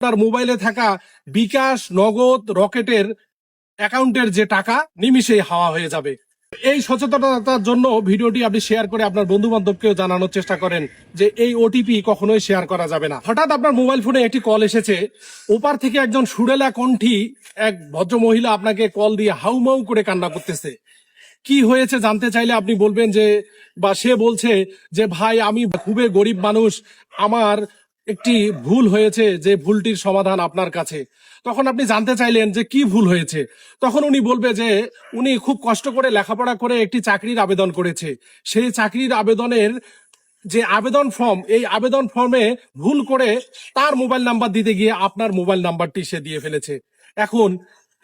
আপনার মোবাইলে থাকা বিকাশ, নগদ, রকেটের অ্যাকাউন্টের যে টাকা নিমিষেই হাওয়া হয়ে যাবে। এই সচেতনতার জন্য ভিডিওটি আপনি শেয়ার করে আপনার বন্ধু বান্ধবকেও জানানোর চেষ্টা করেন যে এই ওটিপি কখনোই শেয়ার করা যাবে না। হঠাৎ আপনার মোবাইল ফোনে একটি কল এসেছে, ওপার থেকে একজন সুরেলা কণ্ঠী এক ভদ্র মহিলা আপনাকে কল দিয়ে হাউমাউ করে কান্না করতেছে। কি হয়েছে জানতে চাইলে আপনি বলবেন যে, বা সে বলছে যে ভাই আমি খুবই গরিব মানুষ, আমার একটি ভুল হয়েছে, যে ভুলটির সমাধান আপনার কাছে। তখন আপনি জানতে চাইলেন যে কি ভুল হয়েছে। তখন উনি বলবে যে উনি খুব কষ্ট করে লেখাপড়া করে একটি চাকরির আবেদন করেছে, সেই চাকরির আবেদনের যে আবেদন ফর্ম, এই আবেদন ফর্মে ভুল করে তার মোবাইল নাম্বার দিতে গিয়ে আপনার মোবাইল নাম্বারটি সে দিয়ে ফেলেছে। এখন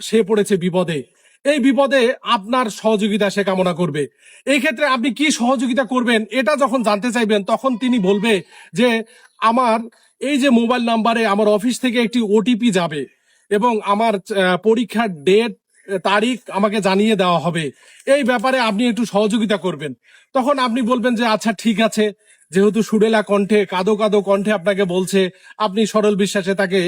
সে পড়েছে বিপদে। এই বিপদে আপনার সহযোগিতা সে কামনা করবে। এই ক্ষেত্রে আপনি কি সহযোগিতা করবেন এটা যখন জানতে চাইবেন, তখন তিনি বলবে যে আমার এই যে মোবাইল নাম্বারে আমার অফিস থেকে একটি ওটিপি যাবে এবং আমার পরীক্ষার ডেট, তারিখ আমাকে জানিয়ে দেওয়া হবে, এই ব্যাপারে আপনি একটু সহযোগিতা করবেন। তখন আপনি বলবেন যে আচ্ছা ঠিক আছে, যেহেতু সুরেলা কণ্ঠে, কাদো কাদো কণ্ঠে আপনাকে বলছে, আপনি সরল বিশ্বাসে তাকে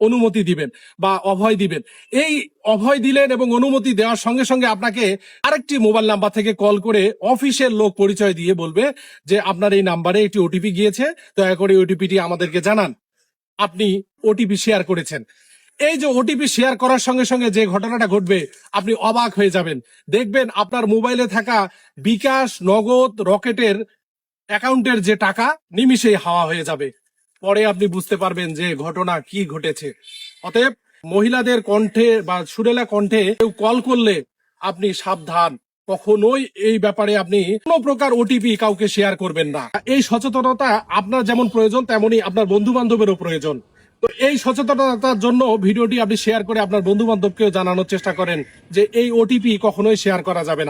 অনুমতি দিবেন বা অভয় দিবেন। এই অভয় দিলেন এবং অনুমতি দেওয়ার সঙ্গে সঙ্গে আপনাকে আরেকটি মোবাইল নাম্বার থেকে কল করে অফিসের লোক পরিচয় দিয়ে বলবে যে আপনার এই নাম্বারে একটি ওটিপি গিয়েছে, দয়া করে ওটিপিটি আমাদেরকে জানান। আপনি ওটিপি শেয়ার করেছেন। এই যে ওটিপি শেয়ার করার সঙ্গে সঙ্গে যে ঘটনাটা ঘটবে, আপনি অবাক হয়ে যাবেন। দেখবেন আপনার মোবাইলে থাকা বিকাশ, নগদ, রকেটের অ্যাকাউন্টের যে টাকা নিমিষেই হাওয়া হয়ে যাবে। পরে আপনি বুঝতে পারবেন যে ঘটনা কি ঘটেছে। অতএব মহিলাদের কণ্ঠে বা সুরেলা কণ্ঠে কেউ কল করলে আপনি সাবধান, কখনোই এই ব্যাপারে আপনি কোনো প্রকার ওটিপি কাউকে শেয়ার করবেন না। এই সচেতনতা আপনার যেমন প্রয়োজন, তেমনি আপনার বন্ধু বান্ধবেরও প্রয়োজন। তো এই সচেতনতার জন্য ভিডিওটি আপনি শেয়ার করে আপনার বন্ধু বান্ধবকেও জানানোর চেষ্টা করেন যে এই ওটিপি কখনোই শেয়ার করা যাবে না।